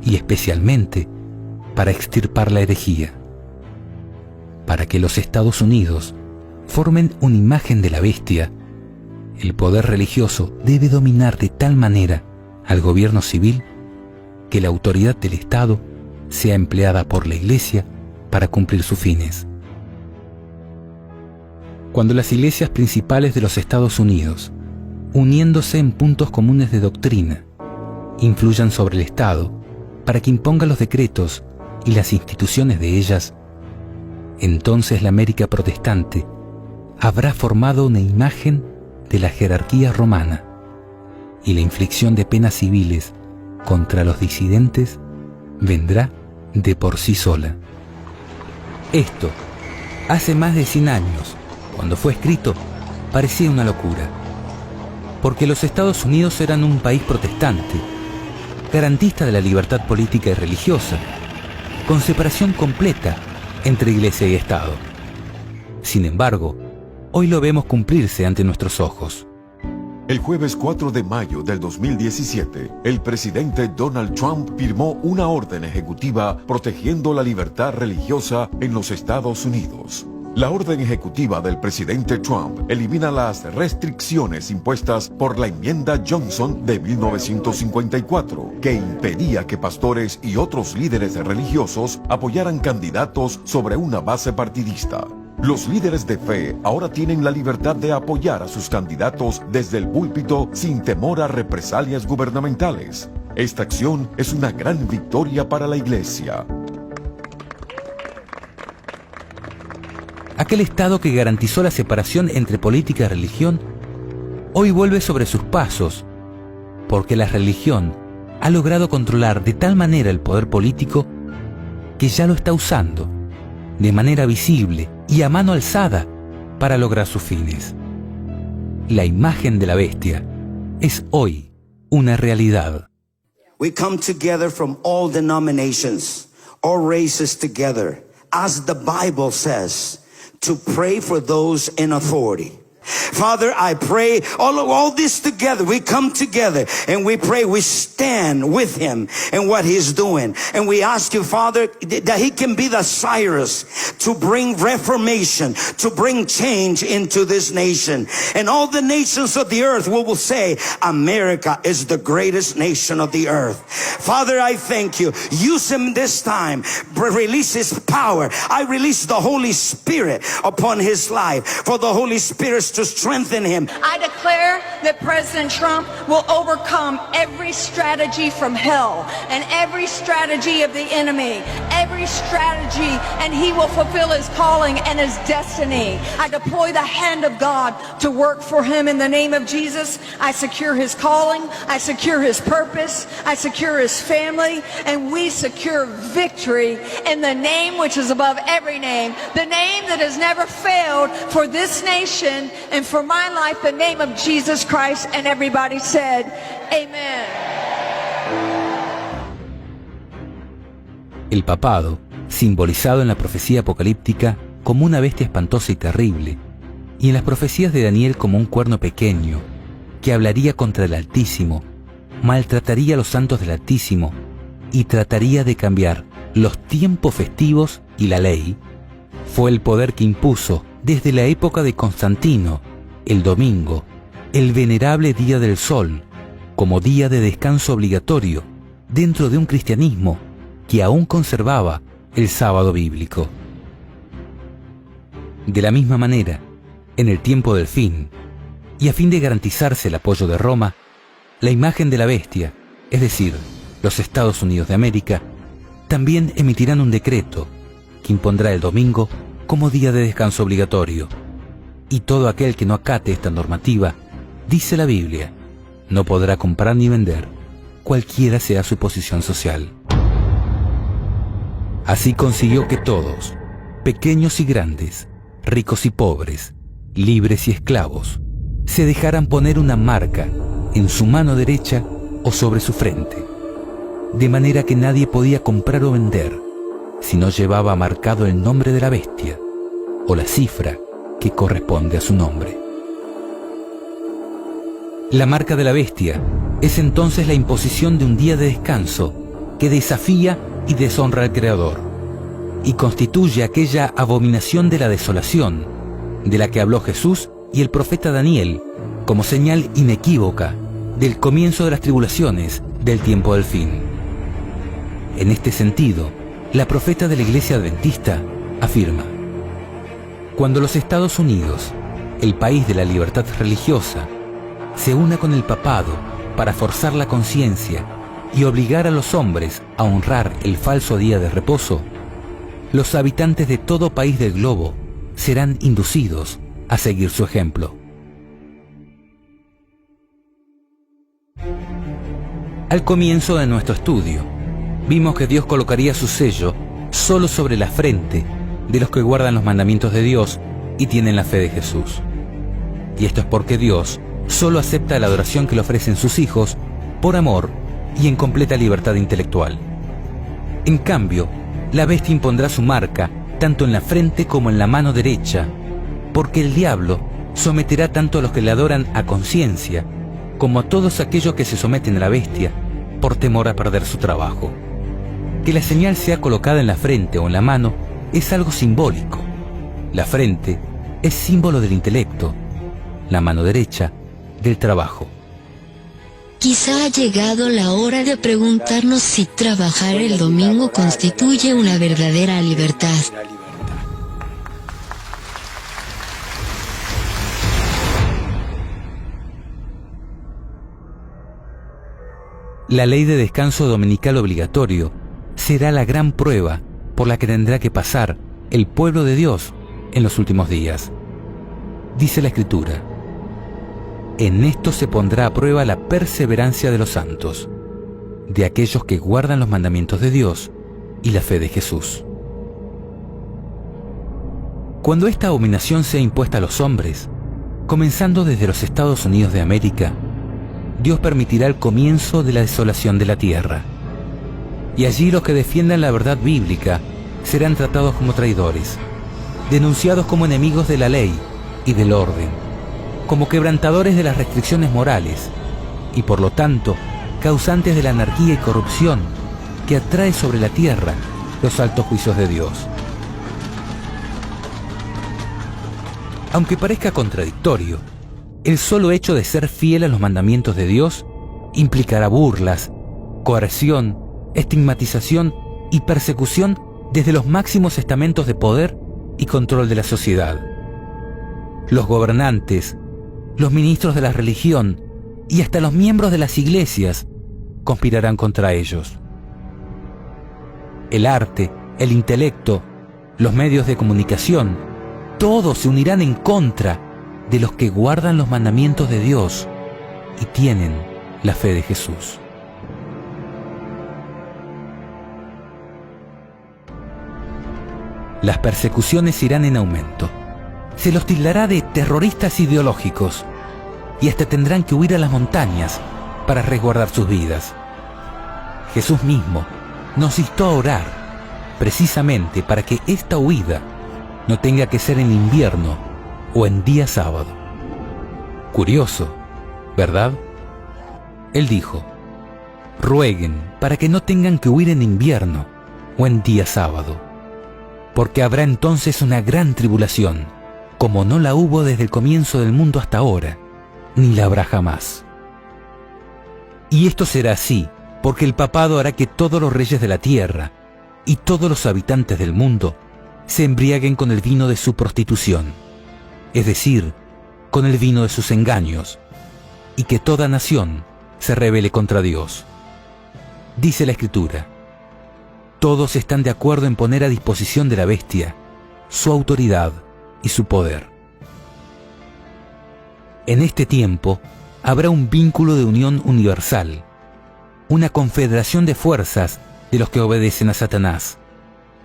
y especialmente para extirpar la herejía. Para que los Estados Unidos formen una imagen de la bestia, el poder religioso debe dominar de tal manera al gobierno civil que la autoridad del Estado sea empleada por la Iglesia para cumplir sus fines. Cuando las iglesias principales de los Estados Unidos, uniéndose en puntos comunes de doctrina, influyan sobre el Estado para que imponga los decretos y las instituciones de ellas, entonces la América protestante habrá formado una imagen de la jerarquía romana, y la inflicción de penas civiles contra los disidentes vendrá de por sí sola. Esto, hace más de 100 años, cuando fue escrito, parecía una locura, porque los Estados Unidos eran un país protestante, garantista de la libertad política y religiosa, con separación completa entre Iglesia y Estado. Sin embargo, hoy lo vemos cumplirse ante nuestros ojos. El jueves 4 de mayo del 2017, el presidente Donald Trump firmó una orden ejecutiva protegiendo la libertad religiosa en los Estados Unidos. La orden ejecutiva del presidente Trump elimina las restricciones impuestas por la enmienda Johnson de 1954, que impedía que pastores y otros líderes religiosos apoyaran candidatos sobre una base partidista. Los líderes de fe ahora tienen la libertad de apoyar a sus candidatos desde el púlpito sin temor a represalias gubernamentales. Esta acción es una gran victoria para la Iglesia. Aquel Estado que garantizó la separación entre política y religión, hoy vuelve sobre sus pasos, porque la religión ha logrado controlar de tal manera el poder político que ya lo está usando de manera visible y a mano alzada para lograr sus fines. La imagen de la bestia es hoy una realidad. We come together from all denominations, all races together, as the Bible says, to pray for those in authority. Father, I pray all this together. We come together and we pray. We stand with him and what he's doing. And we ask you, Father, that he can be the Cyrus to bring reformation, to bring change into this nation. And all the nations of the earth will say, America is the greatest nation of the earth. Father, I thank you. Use him this time. Release his power. I release the Holy Spirit upon his life. For the Holy Spirit to strengthen him. I declare that President Trump will overcome every strategy from hell and every strategy of the enemy, every strategy, and he will fulfill his calling and his destiny. I deploy the hand of God to work for him in the name of Jesus. I secure his calling, I secure his purpose, I secure his family, and we secure victory in the name which is above every name, the name that has never failed for this nation and for my life, the name of Jesus Christ. And everybody said, Amen. El papado, simbolizado en la profecía apocalíptica como una bestia espantosa y terrible, y en las profecías de Daniel como un cuerno pequeño, que hablaría contra el Altísimo, maltrataría a los santos del Altísimo y trataría de cambiar los tiempos festivos y la ley, fue el poder que impuso desde la época de Constantino el domingo, el venerable Día del Sol, como día de descanso obligatorio dentro de un cristianismo que aún conservaba el sábado bíblico. De la misma manera, en el tiempo del fin, y a fin de garantizarse el apoyo de Roma, la imagen de la bestia, es decir, los Estados Unidos de América, también emitirán un decreto que impondrá el domingo como día de descanso obligatorio. Y todo aquel que no acate esta normativa, dice la Biblia, no podrá comprar ni vender, cualquiera sea su posición social. Así consiguió que todos, pequeños y grandes, ricos y pobres, libres y esclavos, se dejaran poner una marca en su mano derecha o sobre su frente, de manera que nadie podía comprar o vender si no llevaba marcado el nombre de la bestia o la cifra que corresponde a su nombre. La marca de la bestia es entonces la imposición de un día de descanso que desafía y deshonra al Creador y constituye aquella abominación de la desolación de la que habló Jesús y el profeta Daniel como señal inequívoca del comienzo de las tribulaciones del tiempo del fin. En este sentido, la profeta de la Iglesia Adventista afirma: cuando los Estados Unidos, el país de la libertad religiosa, se una con el papado para forzar la conciencia y obligar a los hombres a honrar el falso día de reposo, los habitantes de todo país del globo serán inducidos a seguir su ejemplo. Al comienzo de nuestro estudio, vimos que Dios colocaría su sello solo sobre la frente de los que guardan los mandamientos de Dios y tienen la fe de Jesús. Y esto es porque Dios solo acepta la adoración que le ofrecen sus hijos por amor y en completa libertad intelectual. En cambio, la bestia impondrá su marca tanto en la frente como en la mano derecha, porque el diablo someterá tanto a los que le adoran a conciencia como a todos aquellos que se someten a la bestia por temor a perder su trabajo. Que la señal sea colocada en la frente o en la mano es algo simbólico. La frente es símbolo del intelecto, la mano derecha del trabajo. Quizá ha llegado la hora de preguntarnos si trabajar el domingo constituye una verdadera libertad. La ley de descanso dominical obligatorio será la gran prueba por la que tendrá que pasar el pueblo de Dios en los últimos días. Dice la Escritura: en esto se pondrá a prueba la perseverancia de los santos, de aquellos que guardan los mandamientos de Dios y la fe de Jesús. Cuando esta abominación sea impuesta a los hombres, comenzando desde los Estados Unidos de América, Dios permitirá el comienzo de la desolación de la tierra. Y allí los que defiendan la verdad bíblica serán tratados como traidores, denunciados como enemigos de la ley y del orden, como quebrantadores de las restricciones morales y por lo tanto causantes de la anarquía y corrupción que atrae sobre la tierra los altos juicios de Dios. Aunque parezca contradictorio, el solo hecho de ser fiel a los mandamientos de Dios implicará burlas, coerción, estigmatización y persecución desde los máximos estamentos de poder y control de la sociedad. Los gobernantes, los ministros de la religión y hasta los miembros de las iglesias conspirarán contra ellos. El arte, el intelecto, los medios de comunicación, todos se unirán en contra de los que guardan los mandamientos de Dios y tienen la fe de Jesús. Las persecuciones irán en aumento. Se los tildará de terroristas ideológicos y hasta tendrán que huir a las montañas para resguardar sus vidas. Jesús mismo nos instó a orar precisamente para que esta huida no tenga que ser en invierno o en día sábado. Curioso, ¿verdad? Él dijo: rueguen para que no tengan que huir en invierno o en día sábado, porque habrá entonces una gran tribulación, como no la hubo desde el comienzo del mundo hasta ahora, ni la habrá jamás. Y esto será así, porque el papado hará que todos los reyes de la tierra y todos los habitantes del mundo se embriaguen con el vino de su prostitución, es decir, con el vino de sus engaños, y que toda nación se rebele contra Dios. Dice la Escritura: todos están de acuerdo en poner a disposición de la bestia su autoridad y su poder. En este tiempo habrá un vínculo de unión universal, una confederación de fuerzas de los que obedecen a Satanás,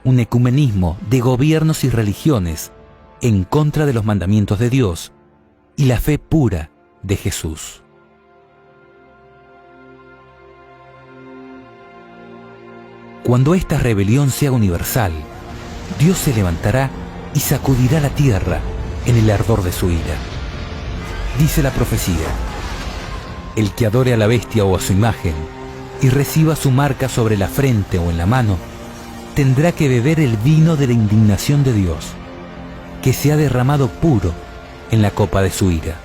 un ecumenismo de gobiernos y religiones en contra de los mandamientos de Dios y la fe pura de Jesús. Cuando esta rebelión sea universal, Dios se levantará y sacudirá la tierra en el ardor de su ira. Dice la profecía: el que adore a la bestia o a su imagen y reciba su marca sobre la frente o en la mano, tendrá que beber el vino de la indignación de Dios, que se ha derramado puro en la copa de su ira.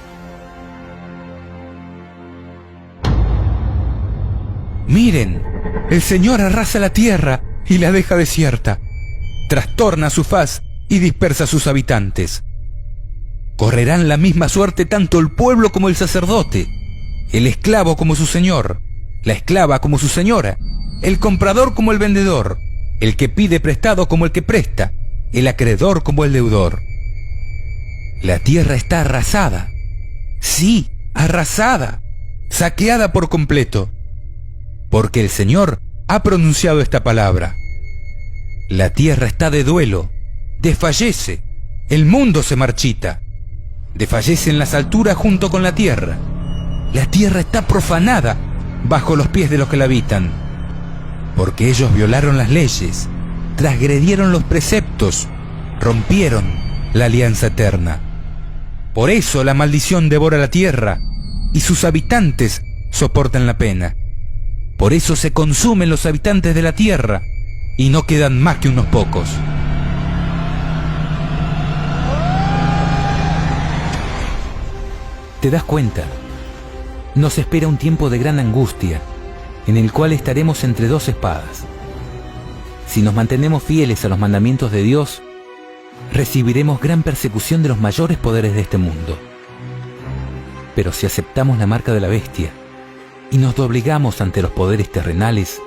Miren, el Señor arrasa la tierra y la deja desierta, trastorna su faz y dispersa a sus habitantes. Correrán la misma suerte tanto el pueblo como el sacerdote, el esclavo como su señor, la esclava como su señora, el comprador como el vendedor, el que pide prestado como el que presta, el acreedor como el deudor. La tierra está arrasada, sí, arrasada, saqueada por completo. porque el Señor ha pronunciado esta palabra. La tierra está de duelo, desfallece, el mundo se marchita, desfallecen las alturas junto con la tierra está profanada bajo los pies de los que la habitan, porque ellos violaron las leyes, transgredieron los preceptos, rompieron la alianza eterna. Por eso la maldición devora la tierra y sus habitantes soportan la pena. Por eso se consumen los habitantes de la tierra y no quedan más que unos pocos. ¿Te das cuenta? Nos espera un tiempo de gran angustia, en el cual estaremos entre dos espadas. Si nos mantenemos fieles a los mandamientos de Dios, recibiremos gran persecución de los mayores poderes de este mundo. Pero si aceptamos la marca de la bestia y nos doblegamos ante los poderes terrenales,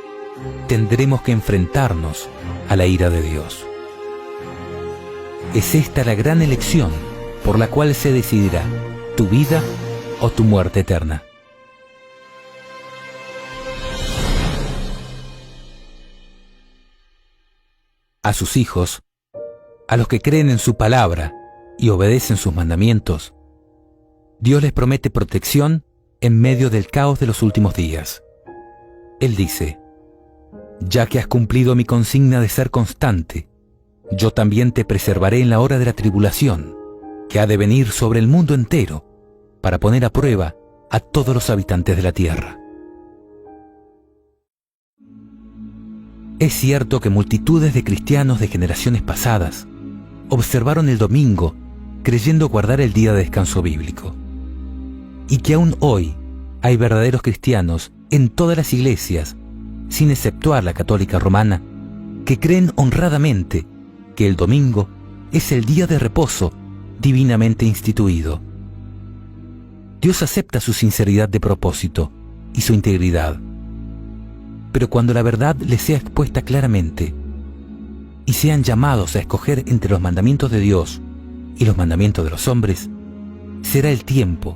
tendremos que enfrentarnos a la ira de Dios. Es esta la gran elección por la cual se decidirá tu vida o tu muerte eterna. A sus hijos, a los que creen en su palabra y obedecen sus mandamientos, Dios les promete protección en medio del caos de los últimos días. Él dice: ya que has cumplido mi consigna de ser constante, yo también te preservaré en la hora de la tribulación, que ha de venir sobre el mundo entero, para poner a prueba a todos los habitantes de la tierra. Es cierto que multitudes de cristianos de generaciones pasadas observaron el domingo creyendo guardar el día de descanso bíblico, y que aún hoy hay verdaderos cristianos en todas las iglesias, sin exceptuar la católica romana, que creen honradamente que el domingo es el día de reposo divinamente instituido. Dios acepta su sinceridad de propósito y su integridad, pero cuando la verdad les sea expuesta claramente y sean llamados a escoger entre los mandamientos de Dios y los mandamientos de los hombres, será el tiempo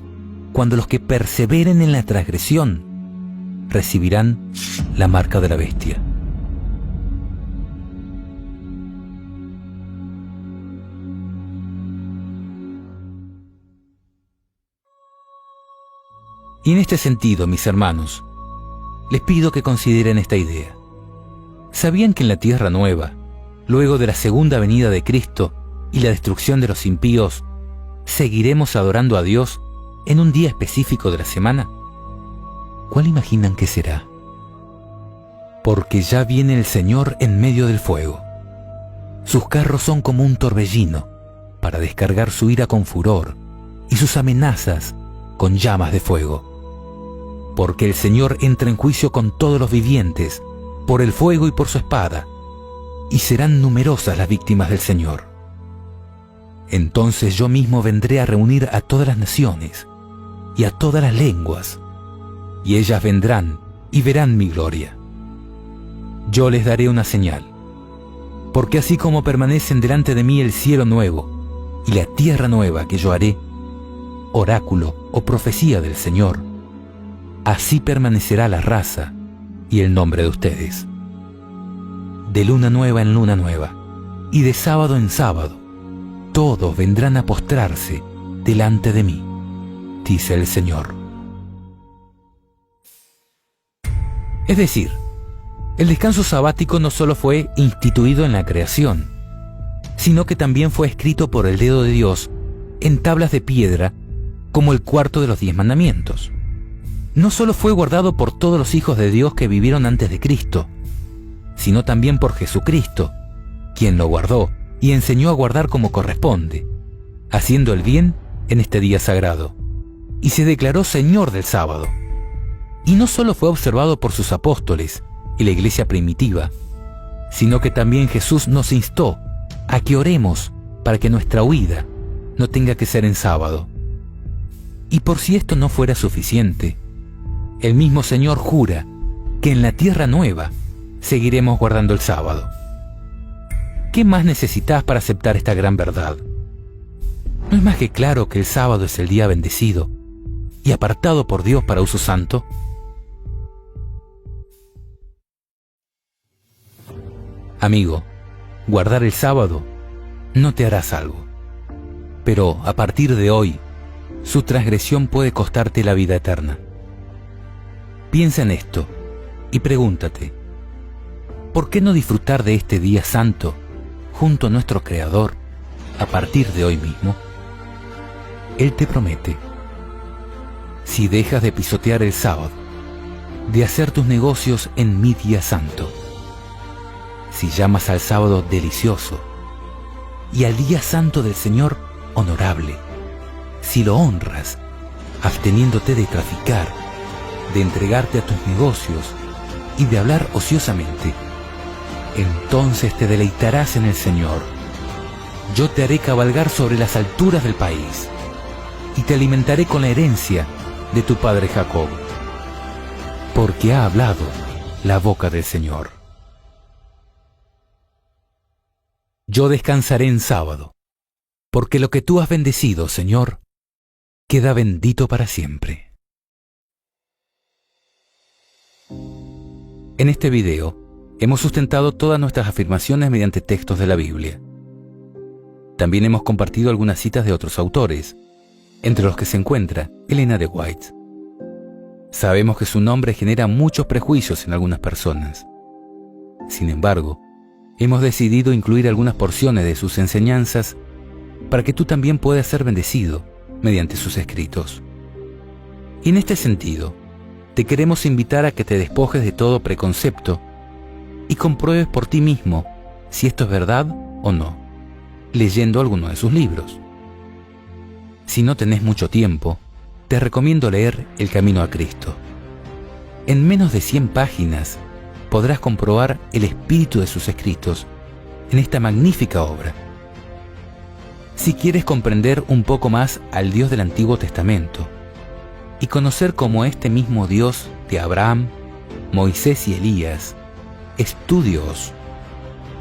cuando los que perseveren en la transgresión recibirán la marca de la bestia. Y en este sentido, mis hermanos, les pido que consideren esta idea. ¿Sabían que en la Tierra Nueva, luego de la segunda venida de Cristo y la destrucción de los impíos, seguiremos adorando a Dios en un día específico de la semana? ¿Cuál imaginan que será? Porque ya viene el Señor en medio del fuego. Sus carros son como un torbellino para descargar su ira con furor y sus amenazas con llamas de fuego. Porque el Señor entra en juicio con todos los vivientes, por el fuego y por su espada, y serán numerosas las víctimas del Señor. Entonces yo mismo vendré a reunir a todas las naciones y a todas las lenguas, y ellas vendrán y verán mi gloria. Yo les daré una señal, porque así como permanecen delante de mí el cielo nuevo y la tierra nueva que yo haré, oráculo o profecía del Señor, así permanecerá la raza y el nombre de ustedes. De luna nueva en luna nueva, y de sábado en sábado, todos vendrán a postrarse delante de mí, dice el Señor. Es decir, el descanso sabático no solo fue instituido en la creación, sino que también fue escrito por el dedo de Dios en tablas de piedra, como el cuarto de los 10 mandamientos. No solo fue guardado por todos los hijos de Dios que vivieron antes de Cristo, sino también por Jesucristo, quien lo guardó y enseñó a guardar como corresponde, haciendo el bien en este día sagrado, y se declaró Señor del sábado. Y no solo fue observado por sus apóstoles y la iglesia primitiva, sino que también Jesús nos instó a que oremos para que nuestra huida no tenga que ser en sábado. Y por si esto no fuera suficiente, el mismo Señor jura que en la tierra nueva seguiremos guardando el sábado. ¿Qué más necesitas para aceptar esta gran verdad? ¿No es más que claro que el sábado es el día bendecido y apartado por Dios para uso santo? Amigo, guardar el sábado no te hará salvo, pero a partir de hoy, su transgresión puede costarte la vida eterna. Piensa en esto y pregúntate, ¿por qué no disfrutar de este día santo junto a nuestro Creador a partir de hoy mismo? Él te promete, si dejas de pisotear el sábado, de hacer tus negocios en mi día santo, si llamas al sábado delicioso y al día santo del Señor honorable, si lo honras, absteniéndote de traficar, de entregarte a tus negocios y de hablar ociosamente, entonces te deleitarás en el Señor. Yo te haré cabalgar sobre las alturas del país y te alimentaré con la herencia de tu padre Jacob, porque ha hablado la boca del Señor. Yo descansaré en sábado, porque lo que tú has bendecido, Señor, queda bendito para siempre. En este video, hemos sustentado todas nuestras afirmaciones mediante textos de la Biblia. También hemos compartido algunas citas de otros autores, entre los que se encuentra Elena de White. Sabemos que su nombre genera muchos prejuicios en algunas personas. Sin embargo, hemos decidido incluir algunas porciones de sus enseñanzas para que tú también puedas ser bendecido mediante sus escritos. Y en este sentido, te queremos invitar a que te despojes de todo preconcepto y compruebes por ti mismo si esto es verdad o no, leyendo alguno de sus libros. Si no tenés mucho tiempo, te recomiendo leer El Camino a Cristo. En menos de 100 páginas podrás comprobar el espíritu de sus escritos en esta magnífica obra. Si quieres comprender un poco más al Dios del Antiguo Testamento y conocer cómo este mismo Dios de Abraham, Moisés y Elías es tu Dios,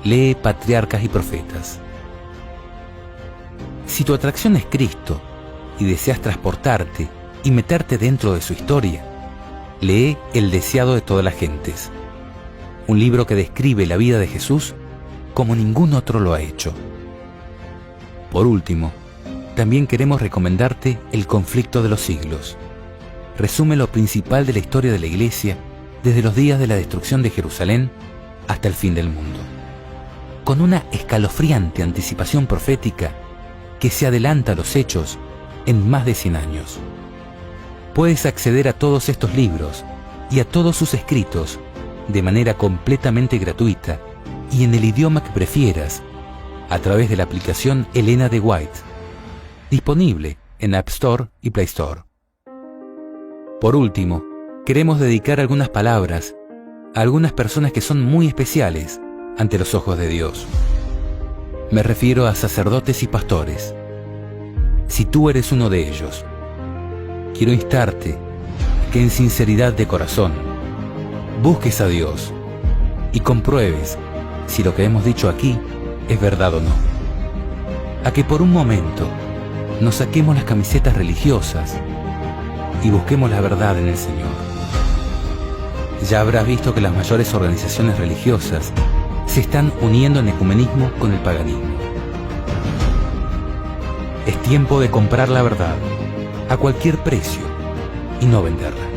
lee Patriarcas y Profetas. Si tu atracción es Cristo y deseas transportarte y meterte dentro de su historia, lee El deseado de todas las gentes, un libro que describe la vida de Jesús como ningún otro lo ha hecho. Por último, también queremos recomendarte El conflicto de los siglos. Resume lo principal de la historia de la Iglesia desde los días de la destrucción de Jerusalén hasta el fin del mundo, con una escalofriante anticipación profética que se adelanta a los hechos en más de 100 años. Puedes acceder a todos estos libros y a todos sus escritos de manera completamente gratuita y en el idioma que prefieras a través de la aplicación Elena de White, disponible en App Store y Play Store. Por último, queremos dedicar algunas palabras a algunas personas que son muy especiales ante los ojos de Dios. Me refiero a sacerdotes y pastores. Si tú eres uno de ellos, quiero instarte a que en sinceridad de corazón busques a Dios y compruebes si lo que hemos dicho aquí es verdad o no. A que por un momento nos saquemos las camisetas religiosas y busquemos la verdad en el Señor. Ya habrás visto que las mayores organizaciones religiosas se están uniendo en ecumenismo con el paganismo. Es tiempo de comprar la verdad a cualquier precio y no venderla.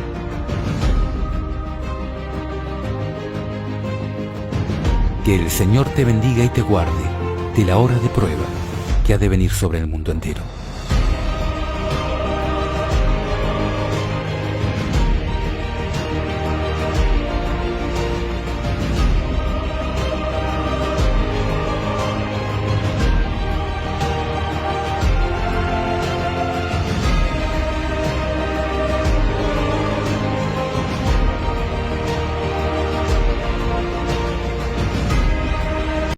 Que el Señor te bendiga y te guarde de la hora de prueba que ha de venir sobre el mundo entero.